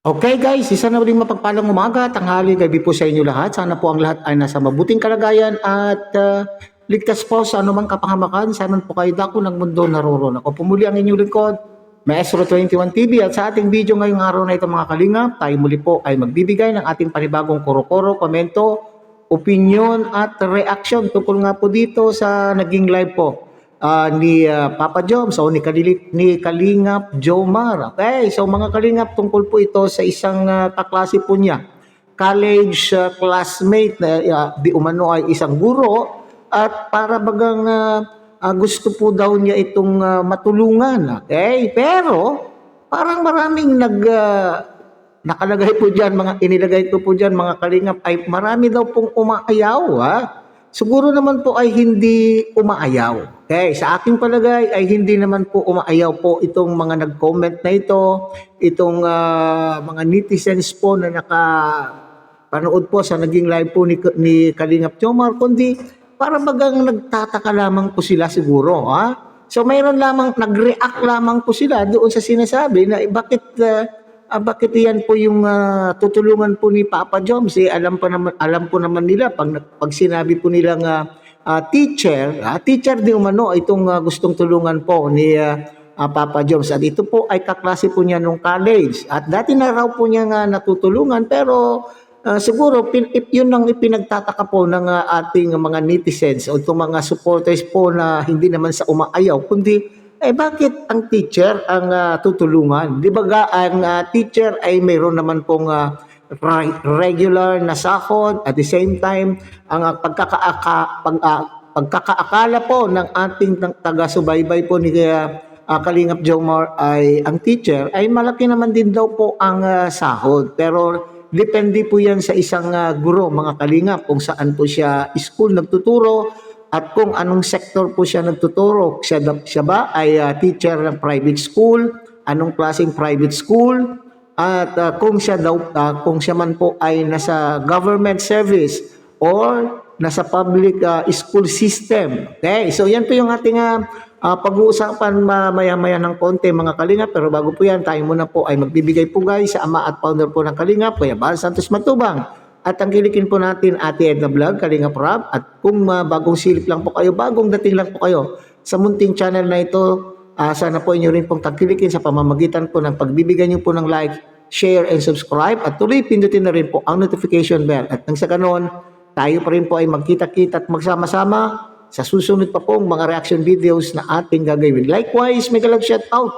Okay guys, isa na uling mapagpalang umaga, tanghali, gabi po sa inyo lahat. Sana po ang lahat ay nasa mabuting kalagayan at ligtas po sa anumang kapahamakan. Sana po kayo dako ng mundo naroroon. Ako pumuli ang inyong lingkod, Maestro 21 TV, at sa ating video ngayong araw na ito mga kalingap, tayo muli po ay magbibigay ng ating panibagong koro-koro, komento, opinion at reaction tungkol nga po dito sa naging live po ni Papa Joms o ni Kalingap Jomar. Okay, so mga Kalingap, tungkol po ito sa isang kaklase po niya, college classmate na di umano ay isang guro at para bagang gusto po daw niya itong matulungan. Okay, pero parang maraming nakalagay po diyan, mga inilagay ko po diyan mga Kalingap, ay marami daw pong umaayaw ha. Siguro naman po ay hindi umaayaw. Okay, sa aking palagay ay hindi naman po umaayaw po itong mga nag-comment na ito, itong mga netizens po na nakapanood po sa naging live po ni Kalingap Jomar, kundi para bagang nagtataka lamang po sila siguro. Ha? So mayroon lamang, nag-react lamang po sila doon sa sinasabi na bakit iyan po yung tutulungan po ni Papa Joms? Alam po naman nila pag sinabi po nilang teacher di umano itong gustong tulungan po ni Papa Joms. At ito po ay kaklase po niya nung college. At dati na raw po niya nga natutulungan, pero siguro yun ang ipinagtataka po ng ating mga netizens o itong mga supporters po na hindi naman sa umaayaw, kundi bakit ang teacher ang tutulungan? Di ba ang teacher ay mayroon naman pong regular na sahod, at the same time, ang pagkakaakala po ng ating taga-subaybay po ni Kalingap Jomar ay ang teacher ay malaki naman din daw po ang sahod. Pero depende po yan sa isang guro, mga Kalingap, kung saan po siya school nagtuturo, at kung anong sector po siya nagtuturo. Siya ba ay teacher ng private school, anong klaseng private school, at kung siya man po ay nasa government service or nasa public school system. Okay, so yan po yung ating pag-uusapan maya-maya ng konti mga Kalingap. Pero bago po yan, tayo muna po ay magbibigay po guys sa ama at founder po ng Kalingap, Kuya Bal Santos Matubang. At tangkilikin po natin Ate Edna Vlog, Kalingap Rob. At kung bagong silip lang po kayo, bagong dating lang po kayo sa munting channel na ito, sana po inyo rin pong tangkilikin sa pamamagitan po ng pagbibigay nyo po ng like, share, and subscribe. At tuloy pindutin na rin po ang notification bell. At nang sa ganon, tayo pa rin po ay magkita-kita at magsama-sama sa susunod pa pong mga reaction videos na ating gagawin. Likewise, may kalag shout out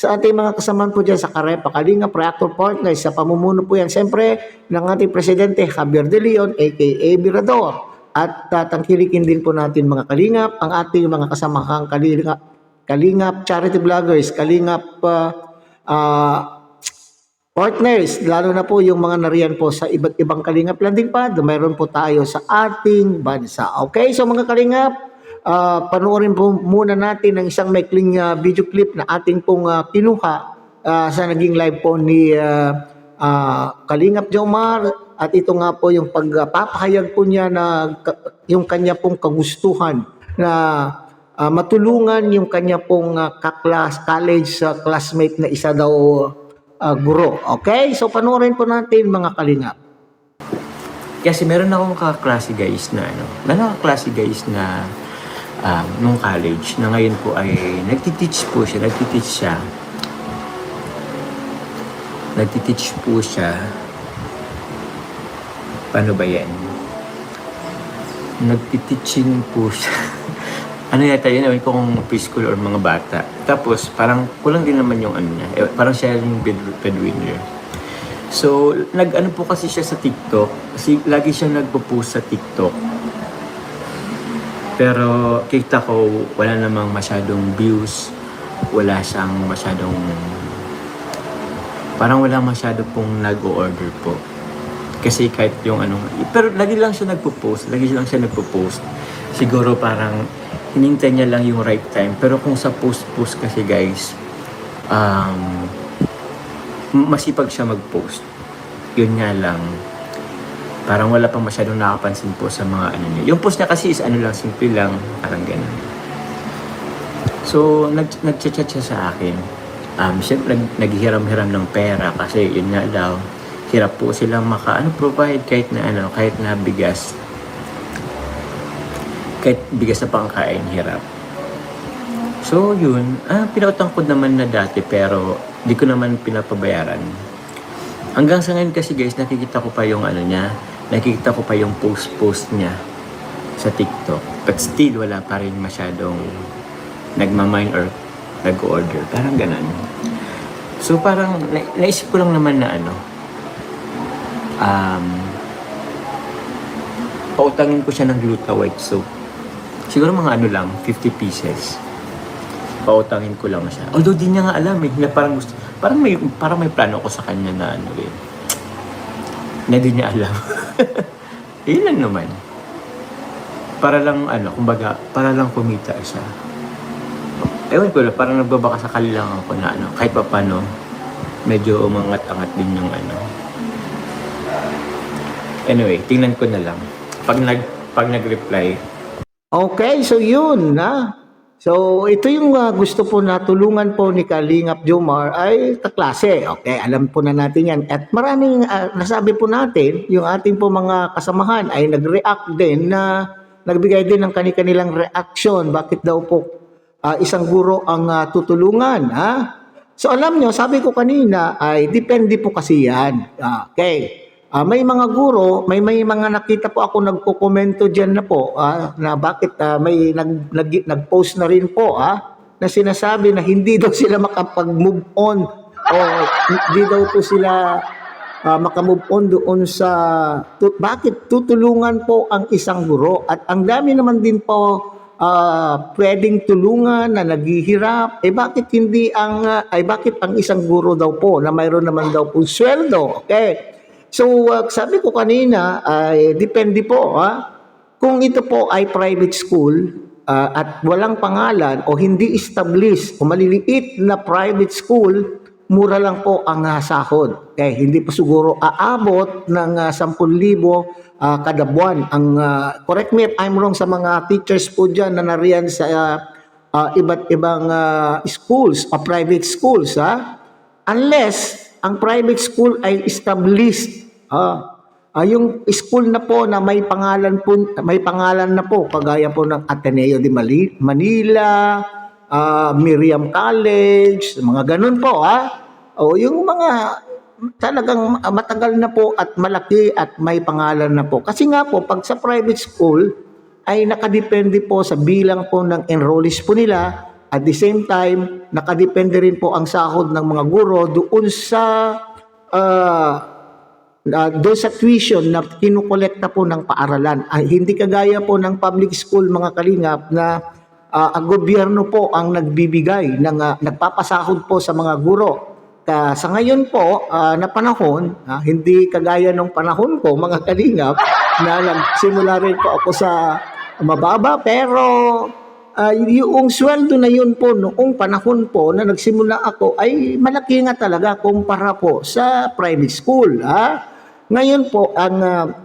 sa ating mga kasamahan po dyan sa Karepa Kalingap Reactor Partners, sa pamumuno po yan siyempre ng ating Presidente Javier De Leon aka Virador. At tangkilikin din po natin mga Kalingap ang ating mga kasamahang Kalingap Charity Vloggers, Kalingap Partners, lalo na po yung mga nariyan po sa iba't ibang Kalingap Landing Pad, mayroon po tayo sa ating bansa. Okay, so mga Kalingap, panoorin po muna natin ang isang maikling video clip na ating pong kinuha sa naging live po ni Kalingap Jomar. At ito nga po yung pagpapahayag po niya na yung kanya pong kagustuhan na matulungan yung kanya pong college classmate na isa daw guro. Okay, so panoorin po natin mga Kalingap. Kasi meron akong kaklase guys na nung college na ngayon po ay nagtiteach siya. Paano ba yan? Nagtiteaching po siya. Ano yata yun, naman kung preschool or mga bata. Tapos parang kulang din naman yung ano niya. Parang siya yung breadwinner. So, nag-ano po kasi siya sa TikTok. Kasi lagi siya nagpo-post sa TikTok. Pero kita ko wala namang masyadong views, parang wala masyado pong nag-order po. Kasi kahit yung pero lagi lang siya nagpo-post. Siguro parang hinintay niya lang yung right time. Pero kung sa post kasi guys, masipag siya mag-post. Yun nga lang, parang wala pang masyadong nakapansin po sa mga niya. Yung post niya kasi is lang, simple lang, parang ganun. So, nag-chat siya sa akin. Siyempre naghihiram-hiram ng pera kasi yun nga daw, hirap po silang provide kahit na bigas. Kahit bigas na pangkain, hirap. So yun, pinautang ko naman na dati pero di ko naman pinapabayaran. Hanggang sa ngayon kasi guys, nakikita ko pa yung nakikita ko pa yung post niya sa TikTok. But still, wala pa rin masyadong nagmamine or nag-order. Parang ganun. So parang naisip ko lang naman na pautangin ko siya ng Gluta White soap. Siguro mga lang, 50 pieces. Pautangin ko lang siya. Although di niya nga alam na parang may plano ko sa kanya na na di niya alam. Yun lang naman. Para lang para lang kumita siya. Ewan ko lang, parang nagbabaka sakali lang ako na kahit pa paano, medyo umangat-angat din yung Anyway, tingnan ko na lang. Pag nag-reply. Okay, so yun So ito yung gusto po na tulungan po ni Kalingap Jomar ay kaklase. Okay, alam po na natin yan. At maraming nasabi po natin, yung ating po mga kasamahan ay nag-react din nagbigay din ng kanilang reaction. Bakit daw po isang guro ang tutulungan? So alam nyo, sabi ko kanina ay depende po kasi yan. Okay. May mga guro, may mga nakita po ako nagko-komento diyan na po na bakit may nag-post na rin po na sinasabi na hindi daw sila makapag-move on o hindi daw po sila makamove on doon sa bakit tutulungan po ang isang guro at ang dami naman din po pwedeng tulungan na naghihirap bakit bakit ang isang guro daw po na mayroon naman daw po sweldo. Okay. So, sabi ko kanina, depende po. Kung ito po ay private school at walang pangalan o hindi established o maliliit na private school, mura lang po ang sahod. Okay, hindi po siguro aabot ng 10,000 kada buwan. Correct me if I'm wrong sa mga teachers po dyan na nariyan sa iba't ibang schools o private schools. Unless ang private school ay established. Yung school na po na may pangalan na po kagaya po ng Ateneo de Manila, Miriam College, mga ganun po o yung mga talagang matagal na po at malaki at may pangalan na po. Kasi nga po pag sa private school ay nakadepende po sa bilang po ng enrollees po nila. At the same time, nakadepende rin po ang sahod ng mga guro doon sa tuition na kinukolekta po ng paaralan. Hindi kagaya po ng public school mga kalingap na ang gobyerno po ang nagbibigay, nagpapasahod po sa mga guro. Sa ngayon po na panahon, hindi kagaya ng panahon ko mga kalingap na nagsimula rin po ako sa mababa pero yung sweldo na yun po noong panahon po na nagsimula ako ay malaki nga talaga kumpara po sa private school. Ngayon po ang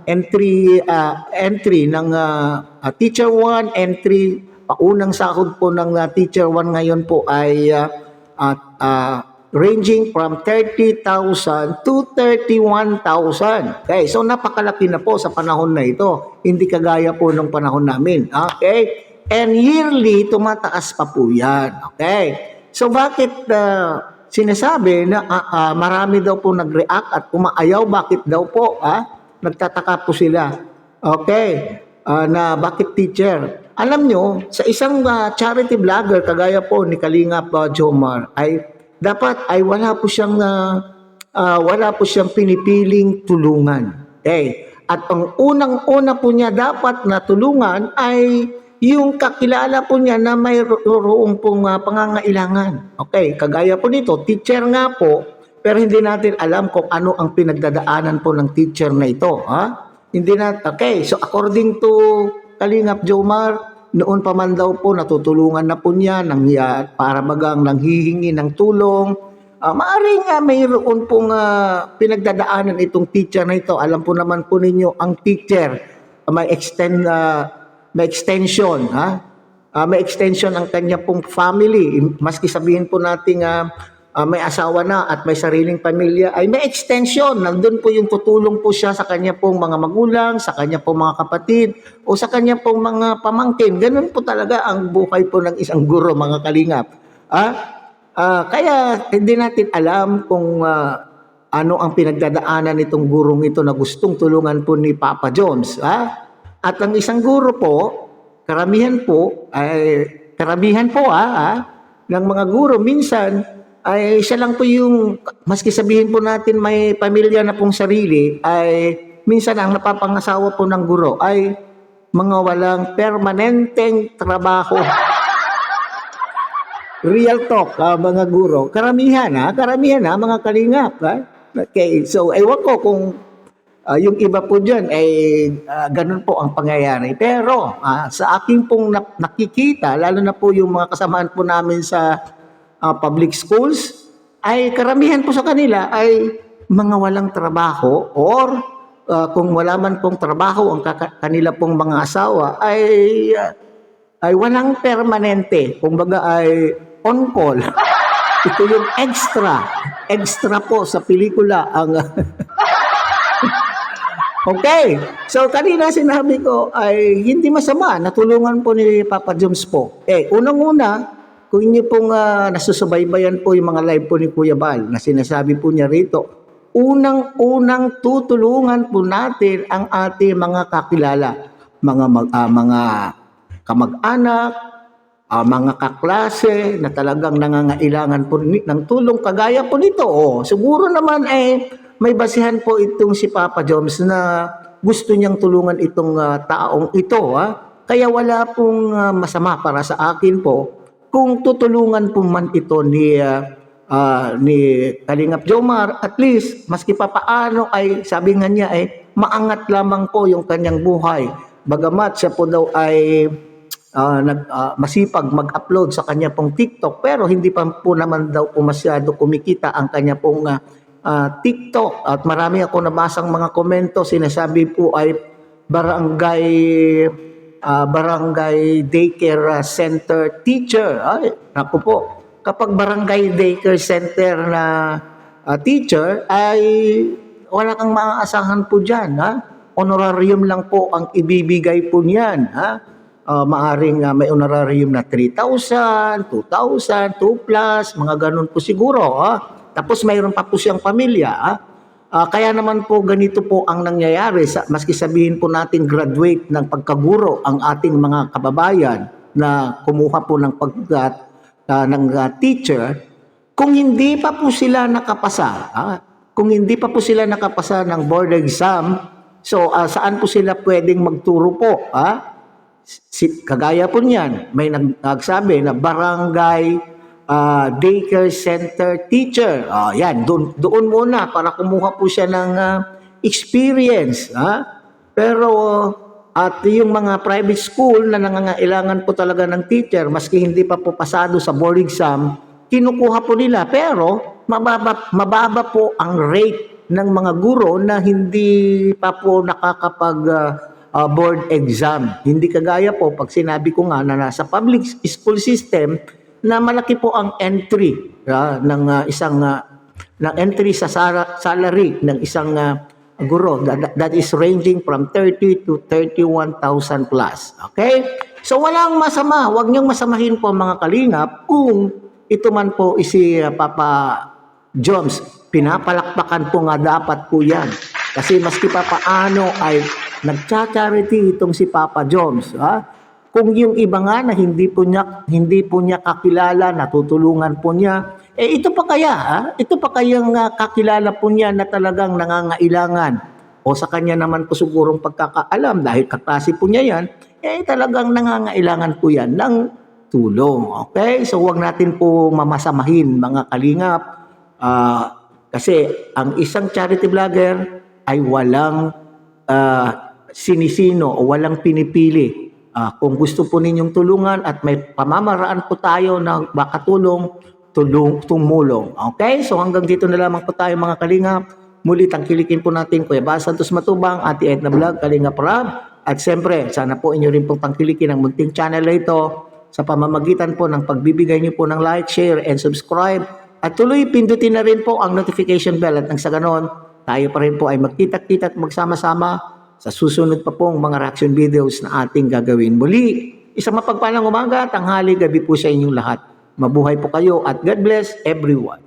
entry ng teacher 1, paunang sahod po ng teacher 1 ngayon po ay ranging from 30,000 to 31,000. Okay, so napakalaki na po sa panahon na ito. Hindi kagaya po ng panahon namin. Okay? And yearly, tumataas pa po yan. Okay? So bakit sinasabi na marami daw po nag-react at umaayaw? Bakit daw po? Nagtataka po sila. Okay? Na bakit teacher? Alam nyo, sa isang charity vlogger, kagaya po ni Kalingap Jomar, ay dapat ay wala po siyang pinipiling tulungan. Okay? At ang unang-una po niya dapat na tulungan ay yung kakilala po niya na mayroong pong pangangailangan. Okay, kagaya po nito, teacher nga po, pero hindi natin alam kung ano ang pinagdadaanan po ng teacher na ito. Okay, so according to Kalingap Jomar, noon pa man daw po natutulungan na po niya para bagang nanghihingi ng tulong. Maaring mayroon pong pinagdadaanan itong teacher na ito. Alam po naman po ninyo, ang teacher may extension, may extension ang kanya pong family. Maski sabihin po natin may asawa na at may sariling pamilya, ay may extension. Nandun po yung tutulong po siya sa kanya pong mga magulang, sa kanya pong mga kapatid, o sa kanya pong mga pamangkin. Ganun po talaga ang buhay po ng isang guro, mga kalingap. Kaya hindi natin alam kung ano ang pinagdadaanan nitong gurong ito na gustong tulungan po ni Papa Jones. At ang isang guro po, karamihan po ng mga guro minsan ay siya lang po yung, maski sabihin po natin may pamilya na pong sarili, ay minsan ang napapangasawa po ng guro ay mga walang permanenteng trabaho. Real talk, mga guro. Karamihan mga kalingap. Okay, so ewan ko kung yung iba po dyan ay ganun po ang pangyayari. Pero sa aking pong nakikita, lalo na po yung mga kasamaan po namin sa public schools, ay karamihan po sa kanila ay mga walang trabaho, or kung wala man pong trabaho ang kanila pong mga asawa ay walang permanente. Kumbaga ay on call. Ito yung extra po sa pelikula ang Okay. So kanina sinabi ko ay hindi masama, natulungan po ni Papa Jones po. Unang-una, kung inyo pong nasusubaybayan po yung mga live po ni Kuya Bal na sinasabi po niya rito, unang-unang tutulungan po natin ang ating mga kakilala, mga kamag-anak, mga kaklase na talagang nangangailangan po ng tulong kagaya po nito. Siguro naman may basihan po itong si Papa Jones na gusto niyang tulungan itong taong ito. Kaya wala pong masama para sa akin po kung tutulungan po man ito ni Kalingap Jomar. At least, maski pa paano ay sabi nga niya maangat lamang po yung kanyang buhay. Bagamat siya po daw ay masipag mag-upload sa kanya pong TikTok, pero hindi pa po naman daw po masyado kumikita ang kanya pong TikTok. At marami ako nabasang mga komento, sinasabi po ay barangay daycare center teacher. Ay, naku po, kapag barangay daycare center na teacher ay wala kang maaasahan po dyan. Honorarium lang po ang ibibigay po niyan. Maaring may honorarium na 3,000, 2,000, 2 plus, mga ganun po siguro. Tapos mayroon pa po siyang pamilya. Kaya naman po ganito po ang nangyayari. Maski sabihin po natin graduate ng pagkaguro ang ating mga kababayan na kumuha po ng teacher, kung hindi pa po sila nakapasa, ng board exam, so saan po sila pwedeng magturo po? Kagaya po niyan, may nagsabi na barangay daycare center teacher. Yan, doon muna para kumuha po siya ng experience. Pero at yung mga private school na nangangailangan po talaga ng teacher, maski hindi pa po pasado sa board exam, kinukuha po nila. Pero mababa po ang rate ng mga guro na hindi pa po nakakapag board exam. Hindi kagaya po pag sinabi ko nga na nasa public school system na malaki po ang entry ng entry sa salary ng isang guro. That is ranging from 30 to 31,000 plus. Okay? So walang masama, huwag niyong masamahin po mga kalingap kung ito man po si Papa Jones. Pinapalakpakan po nga dapat po yan. Kasi maski pa paano ay nagcha-charity itong si Papa Jones. Kung yung iba nga na hindi po niya kakilala, natutulungan po niya, ito pa kayang kakilala po niya na talagang nangangailangan. O sa kanya naman po sigurong pagkakaalam, dahil kaklase po niya yan, talagang nangangailangan po yan ng tulong. Okay? So huwag natin po mamasamahin mga kalingap. Kasi ang isang charity vlogger ay walang sinisino o walang pinipili. Kung gusto po ninyong tulungan at may pamamaraan po tayo na makatulong, tumulong. Okay? So hanggang dito na lamang po tayo mga kalingap. Muli tangkilikin po natin Kuya Bal Santos Matubang, Ate Edna Vlog, Kalingap Rab. At siyempre, sana po inyo rin pong tangkilikin ang munting channel na ito sa pamamagitan po ng pagbibigay niyo po ng like, share, and subscribe. At tuloy pindutin na rin po ang notification bell at nang sa ganon, tayo pa rin po ay magkita-kita at magsama-sama sa susunod pa pong mga reaction videos na ating gagawin. Muli, isang mapagpalang umaga, tanghali, gabi po sa inyong lahat. Mabuhay po kayo at God bless everyone.